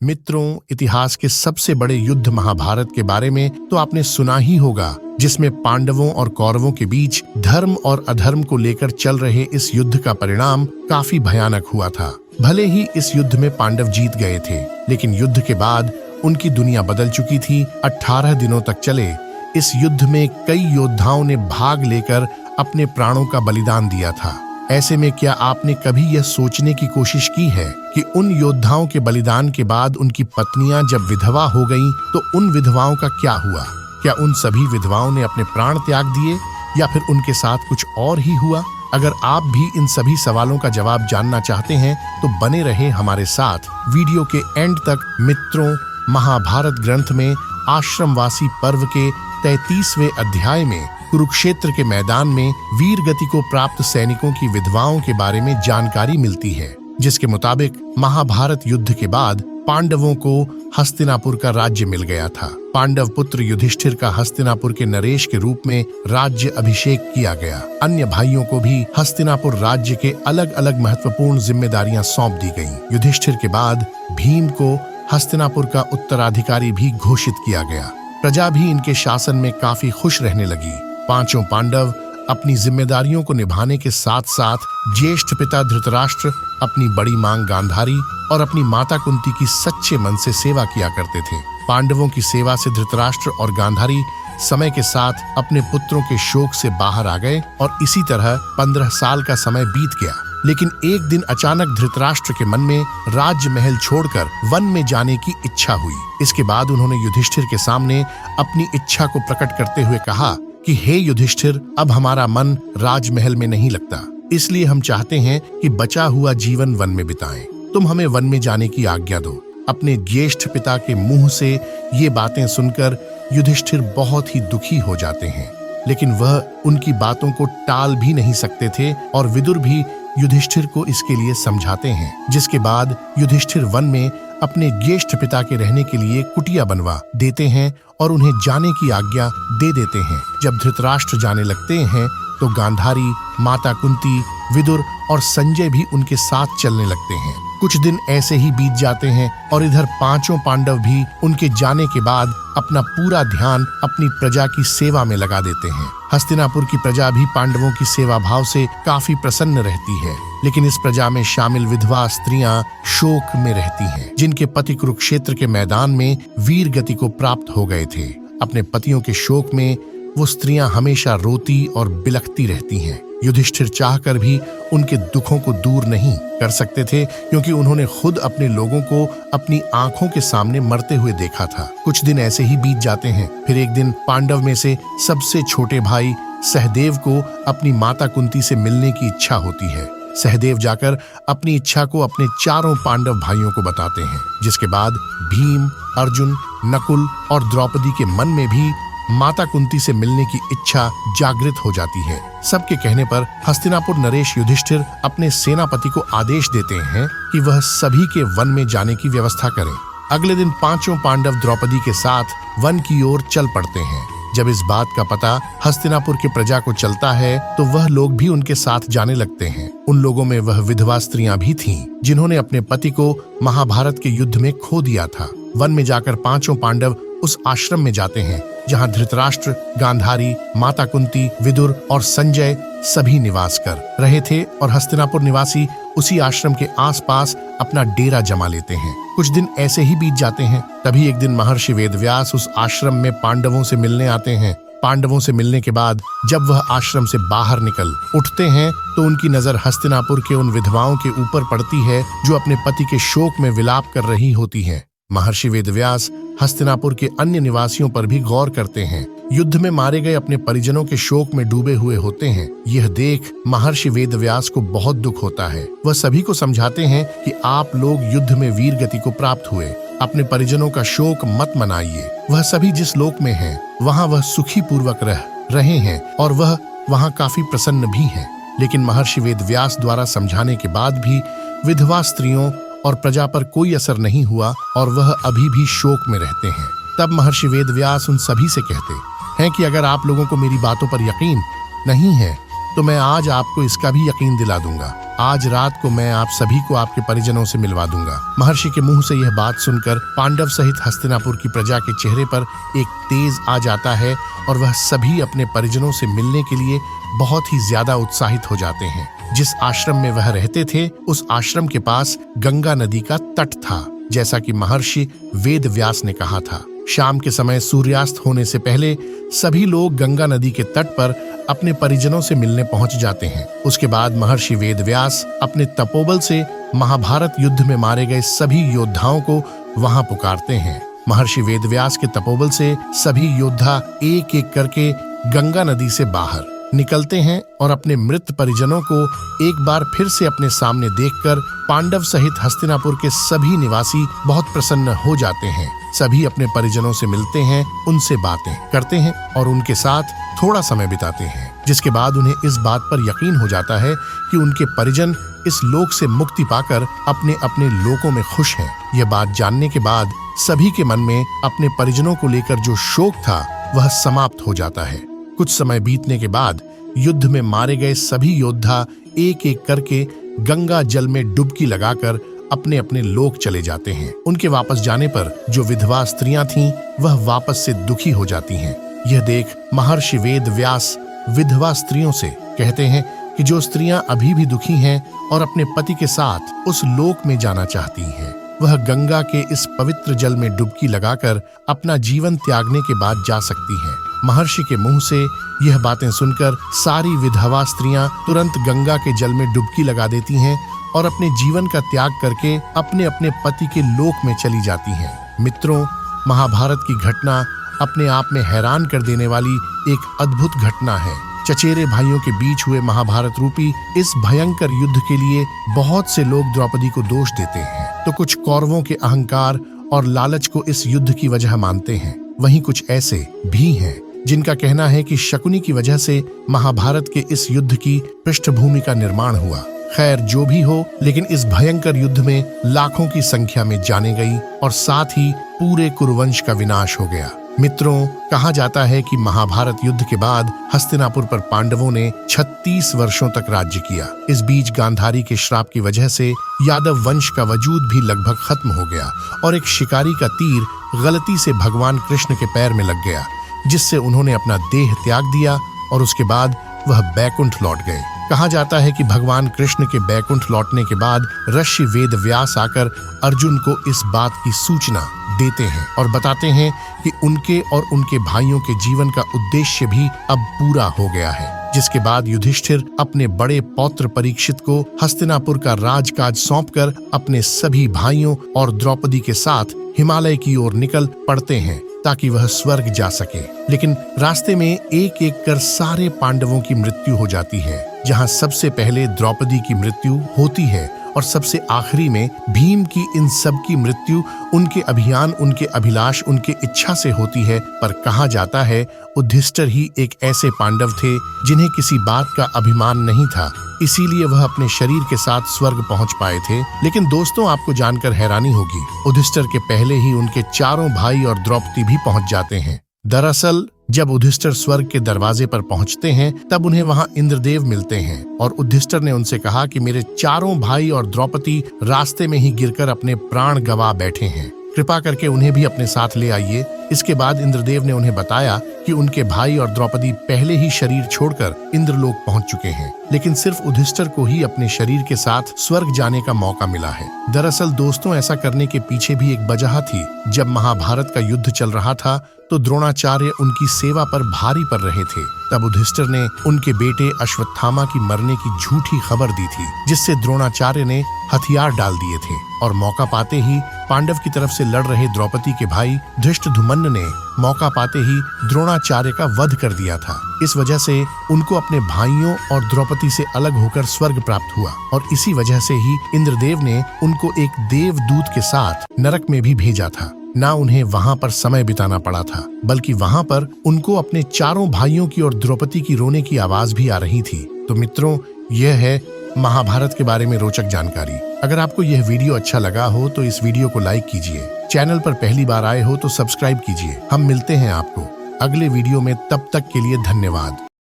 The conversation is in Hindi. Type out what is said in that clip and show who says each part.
Speaker 1: मित्रों, इतिहास के सबसे बड़े युद्ध महाभारत के बारे में तो आपने सुना ही होगा, जिसमें पांडवों और कौरवों के बीच धर्म और अधर्म को लेकर चल रहे इस युद्ध का परिणाम काफी भयानक हुआ था। भले ही इस युद्ध में पांडव जीत गए थे, लेकिन युद्ध के बाद उनकी दुनिया बदल चुकी थी। 18 दिनों तक चले इस युद्ध में कई योद्धाओं ने भाग लेकर अपने प्राणों का बलिदान दिया था। ऐसे में क्या आपने कभी यह सोचने की कोशिश की है कि उन योद्धाओं के बलिदान के बाद उनकी पत्नियां जब विधवा हो गईं, तो उन विधवाओं का क्या हुआ? क्या उन सभी विधवाओं ने अपने प्राण त्याग दिए या फिर उनके साथ कुछ और ही हुआ? अगर आप भी इन सभी सवालों का जवाब जानना चाहते हैं तो बने रहे हमारे साथ वीडियो के एंड तक। मित्रों, महाभारत ग्रंथ में आश्रमवासी पर्व के 33वें अध्याय में कुरुक्षेत्र के मैदान में वीर गति को प्राप्त सैनिकों की विधवाओं के बारे में जानकारी मिलती है, जिसके मुताबिक महाभारत युद्ध के बाद पांडवों को हस्तिनापुर का राज्य मिल गया था। पांडव पुत्र युधिष्ठिर का हस्तिनापुर के नरेश के रूप में राज्य अभिषेक किया गया। अन्य भाइयों को भी हस्तिनापुर राज्य के अलग अलग महत्वपूर्ण जिम्मेदारियां सौंप दी गईं। युधिष्ठिर के बाद भीम को हस्तिनापुर का उत्तराधिकारी भी घोषित किया गया। प्रजा भी इनके शासन में काफी खुश रहने लगी। पांचों पांडव अपनी जिम्मेदारियों को निभाने के साथ साथ ज्येष्ठ पिता धृतराष्ट्र, अपनी बड़ी मांग गांधारी और अपनी माता कुंती की सच्चे मन से सेवा किया करते थे। पांडवों की सेवा से धृतराष्ट्र और गांधारी समय के साथ अपने पुत्रों के शोक से बाहर आ गए और इसी तरह 15 साल का समय बीत गया। लेकिन एक दिन अचानक धृतराष्ट्र के मन में राजमहल छोड़कर वन में जाने की इच्छा हुई। इसके बाद उन्होंने युधिष्ठिर के सामने अपनी इच्छा को प्रकट करते हुए कहा कि हे युधिष्ठिर, अब हमारा मन राजमहल में नहीं लगता, इसलिए हम चाहते हैं कि बचा हुआ जीवन वन में बिताएं। तुम हमें वन में जाने की आज्ञा दो। अपने ज्येष्ठ पिता के मुंह से ये बातें सुनकर युधिष्ठिर बहुत ही दुखी हो जाते हैं, लेकिन वह उनकी बातों को टाल भी नहीं सकते थे और विदुर भी युधिष्ठिर को इसके लिए समझाते हैं। जिसके बाद युधिष्ठिर वन में अपने ज्येष्ठ पिता के रहने के लिए कुटिया बनवा देते हैं और उन्हें जाने की आज्ञा दे देते हैं। जब धृतराष्ट्र जाने लगते हैं तो गांधारी, माता कुंती, विदुर और संजय भी उनके साथ चलने लगते हैं। कुछ दिन ऐसे ही बीत जाते हैं और इधर पांचों पांडव भी उनके जाने के बाद अपना पूरा ध्यान अपनी प्रजा की सेवा में लगा देते हैं। हस्तिनापुर की प्रजा भी पांडवों की सेवा भाव से काफी प्रसन्न रहती है, लेकिन इस प्रजा में शामिल विधवा स्त्रियां शोक में रहती हैं, जिनके पति कुरुक्षेत्र के मैदान में वीर गति को प्राप्त हो गए थे। अपने पतियों के शोक में वो स्त्रियां हमेशा रोती और बिलखती रहती हैं। युधिष्ठिर चाहकर भी उनके दुखों को दूर नहीं कर सकते थे, क्योंकि उन्होंने खुद अपने लोगों को अपनी आंखों के सामने मरते हुए देखा था। कुछ दिन ऐसे ही बीत जाते हैं। फिर एक दिन पांडव में से सबसे छोटे भाई सहदेव को अपनी माता कुंती से मिलने की इच्छा होती है। सहदेव जाकर अपनी इच्छा को अपने चारों पांडव भाइयों को बताते हैं, जिसके बाद भीम, अर्जुन, नकुल और द्रौपदी के मन में भी माता कुंती से मिलने की इच्छा जागृत हो जाती है। सबके कहने पर हस्तिनापुर नरेश युधिष्ठिर अपने सेनापति को आदेश देते हैं कि वह सभी के वन में जाने की व्यवस्था करें। अगले दिन पांचों पांडव द्रौपदी के साथ वन की ओर चल पड़ते हैं। जब इस बात का पता हस्तिनापुर के प्रजा को चलता है तो वह लोग भी उनके साथ जाने लगते हैं। उन लोगों में वह विधवा स्त्रियां भी थीं, जिन्होंने अपने पति को महाभारत के युद्ध में खो दिया था। वन में जाकर पांचों पांडव उस आश्रम में जाते हैं जहां धृतराष्ट्र, गांधारी, माता कुंती, विदुर और संजय सभी निवास कर रहे थे और हस्तिनापुर निवासी उसी आश्रम के आसपास अपना डेरा जमा लेते हैं। कुछ दिन ऐसे ही बीत जाते हैं। तभी एक दिन महर्षि वेदव्यास उस आश्रम में पांडवों से मिलने आते हैं। पांडवों से मिलने के बाद जब वह आश्रम से बाहर निकल उठते हैं तो उनकी नजर हस्तिनापुर के उन विधवाओं के ऊपर पड़ती है जो अपने पति के शोक में विलाप कर रही होती हैं। महर्षि वेदव्यास हस्तिनापुर के अन्य निवासियों पर भी गौर करते हैं। युद्ध में मारे गए अपने परिजनों के शोक में डूबे हुए होते हैं। यह देख महर्षि वेदव्यास को बहुत दुख होता है। वह सभी को समझाते हैं कि आप लोग युद्ध में वीर गति को प्राप्त हुए, अपने परिजनों का शोक मत मनाइए। वह सभी जिस लोक में हैं, वहां वह सुखी पूर्वक रह रहे हैं और वह वहां काफी प्रसन्न भी हैं। लेकिन महर्षि वेदव्यास द्वारा समझाने के बाद भी विधवा स्त्रियों और प्रजा पर कोई असर नहीं हुआ और वह अभी भी शोक में रहते हैं। तब महर्षि वेदव्यास उन सभी से कहते हैं कि अगर आप लोगों को मेरी बातों पर यकीन नहीं है तो मैं आज आपको इसका भी यकीन दिला दूंगा। आज रात को मैं आप सभी को आपके परिजनों से मिलवा दूंगा। महर्षि के मुंह से यह बात सुनकर पांडव सहित हस्तिनापुर की प्रजा के चेहरे पर एक तेज आ जाता है और वह सभी अपने परिजनों से मिलने के लिए बहुत ही ज्यादा उत्साहित हो जाते हैं। जिस आश्रम में वह रहते थे उस आश्रम के पास गंगा नदी का तट था, जैसा कि महर्षि वेद व्यास ने कहा था। शाम के समय सूर्यास्त होने से पहले सभी लोग गंगा नदी के तट पर अपने परिजनों से मिलने पहुंच जाते हैं। उसके बाद महर्षि वेद व्यास अपने तपोबल से महाभारत युद्ध में मारे गए सभी योद्धाओं को वहां पुकारते हैं। महर्षि वेद व्यास के तपोबल से सभी योद्धा एक एक करके गंगा नदी से बाहर निकलते हैं और अपने मृत परिजनों को एक बार फिर से अपने सामने देखकर पांडव सहित हस्तिनापुर के सभी निवासी बहुत प्रसन्न हो जाते हैं। सभी अपने परिजनों से मिलते हैं, उनसे बातें करते हैं और उनके साथ थोड़ा समय बिताते हैं, जिसके बाद उन्हें इस बात पर यकीन हो जाता है कि उनके परिजन इस लोक से मुक्ति पाकर अपने अपने लोकों में खुश हैं। यह बात जानने के बाद सभी के मन में अपने परिजनों को लेकर जो शोक था वह समाप्त हो जाता है। कुछ समय बीतने के बाद युद्ध में मारे गए सभी योद्धा एक एक करके गंगा जल में डुबकी लगाकर अपने अपने लोक चले जाते हैं। उनके वापस जाने पर जो विधवा स्त्रियां थीं वह वापस से दुखी हो जाती हैं। यह देख महर्षि वेद व्यास विधवा स्त्रियों से कहते हैं कि जो स्त्रियां अभी भी दुखी हैं और अपने पति के साथ उस लोक में जाना चाहती हैं, वह गंगा के इस पवित्र जल में डुबकी लगाकर अपना जीवन त्यागने के बाद जा सकती हैं। महर्षि के मुंह से यह बातें सुनकर सारी विधवा स्त्रियां तुरंत गंगा के जल में डुबकी लगा देती हैं और अपने जीवन का त्याग करके अपने अपने पति के लोक में चली जाती हैं। मित्रों, महाभारत की घटना अपने आप में हैरान कर देने वाली एक अद्भुत घटना है। चचेरे भाइयों के बीच हुए महाभारत रूपी इस भयंकर युद्ध के लिए बहुत से लोग द्रौपदी को दोष देते हैं, तो कुछ कौरवों के अहंकार और लालच को इस युद्ध की वजह मानते हैं। वहीं कुछ ऐसे भी हैं जिनका कहना है कि शकुनी की वजह से महाभारत के इस युद्ध की पृष्ठभूमि का निर्माण हुआ। खैर जो भी हो, लेकिन इस भयंकर युद्ध में लाखों की संख्या में जाने गई और साथ ही पूरे कुरुवंश का विनाश हो गया। मित्रों, कहा जाता है कि महाभारत युद्ध के बाद हस्तिनापुर पर पांडवों ने 36 वर्षों तक राज्य किया। इस बीच गांधारी के श्राप की वजह से यादव वंश का वजूद भी लगभग खत्म हो गया और एक शिकारी का तीर गलती से भगवान कृष्ण के पैर में लग गया, जिससे उन्होंने अपना देह त्याग दिया और उसके बाद वह बैकुंठ लौट गए। कहा जाता है कि भगवान कृष्ण के बैकुंठ लौटने के बाद ऋषि वेद व्यास आकर अर्जुन को इस बात की सूचना देते हैं और बताते हैं कि उनके और उनके भाइयों के जीवन का उद्देश्य भी अब पूरा हो गया है। जिसके बाद युधिष्ठिर अपने बड़े पौत्र परीक्षित को हस्तिनापुर का राजकाज सौंपकर अपने सभी भाइयों और द्रौपदी के साथ हिमालय की ओर निकल पड़ते हैं ताकि वह स्वर्ग जा सके। लेकिन रास्ते में एक एक कर सारे पांडवों की मृत्यु हो जाती है, जहां सबसे पहले द्रौपदी की मृत्यु होती है और सबसे आखिरी में भीम की इन सब की मृत्यु उनके अभियान, उनके अभिलाष, उनके इच्छा से होती है। पर कहा जाता है युधिष्ठिर ही एक ऐसे पांडव थे जिन्हें किसी बात का अभिमान नहीं था, इसीलिए वह अपने शरीर के साथ स्वर्ग पहुंच पाए थे। लेकिन दोस्तों, आपको जानकर हैरानी होगी, युधिष्ठिर के पहले ही उनके चारों भाई और द्रौपदी भी पहुंच जाते हैं। दरअसल जब युधिष्ठिर स्वर्ग के दरवाजे पर पहुंचते हैं तब उन्हें वहां इंद्रदेव मिलते हैं और युधिष्ठिर ने उनसे कहा कि मेरे चारों भाई और द्रौपदी रास्ते में ही गिरकर अपने प्राण गंवा बैठे हैं, कृपा करके उन्हें भी अपने साथ ले आइए। इसके बाद इंद्रदेव ने उन्हें बताया कि उनके भाई और द्रौपदी पहले ही शरीर छोड़कर इंद्रलोक पहुंच चुके हैं, लेकिन सिर्फ युधिष्ठिर को ही अपने शरीर के साथ स्वर्ग जाने का मौका मिला है। दरअसल दोस्तों, ऐसा करने के पीछे भी एक वजह थी। जब महाभारत का युद्ध चल रहा था तो द्रोणाचार्य उनकी सेवा पर भारी पड़ रहे थे। तब युधिष्ठिर ने उनके बेटे अश्वत्थामा की मरने की झूठी खबर दी थी, जिससे द्रोणाचार्य ने हथियार डाल दिए थे और मौका पाते ही पांडव की तरफ से लड़ रहे द्रौपदी के भाई धृष्टद्युम्न ने मौका पाते ही द्रोणाचार्य का वध कर दिया था। इस वजह से उनको अपने भाइयों और द्रौपदी से अलग होकर स्वर्ग प्राप्त हुआ और इसी वजह से ही इंद्रदेव ने उनको एक देवदूत के साथ नरक में भी भेजा था। ना उन्हें वहां पर समय बिताना पड़ा था, बल्कि वहां पर उनको अपने चारों भाइयों की और द्रौपदी की रोने की आवाज भी आ रही थी। तो मित्रों, यह है महाभारत के बारे में रोचक जानकारी। अगर आपको यह वीडियो अच्छा लगा हो तो इस वीडियो को लाइक कीजिए। चैनल पर पहली बार आए हो तो सब्सक्राइब कीजिए। हम मिलते हैं आपको अगले वीडियो में, तब तक के लिए धन्यवाद।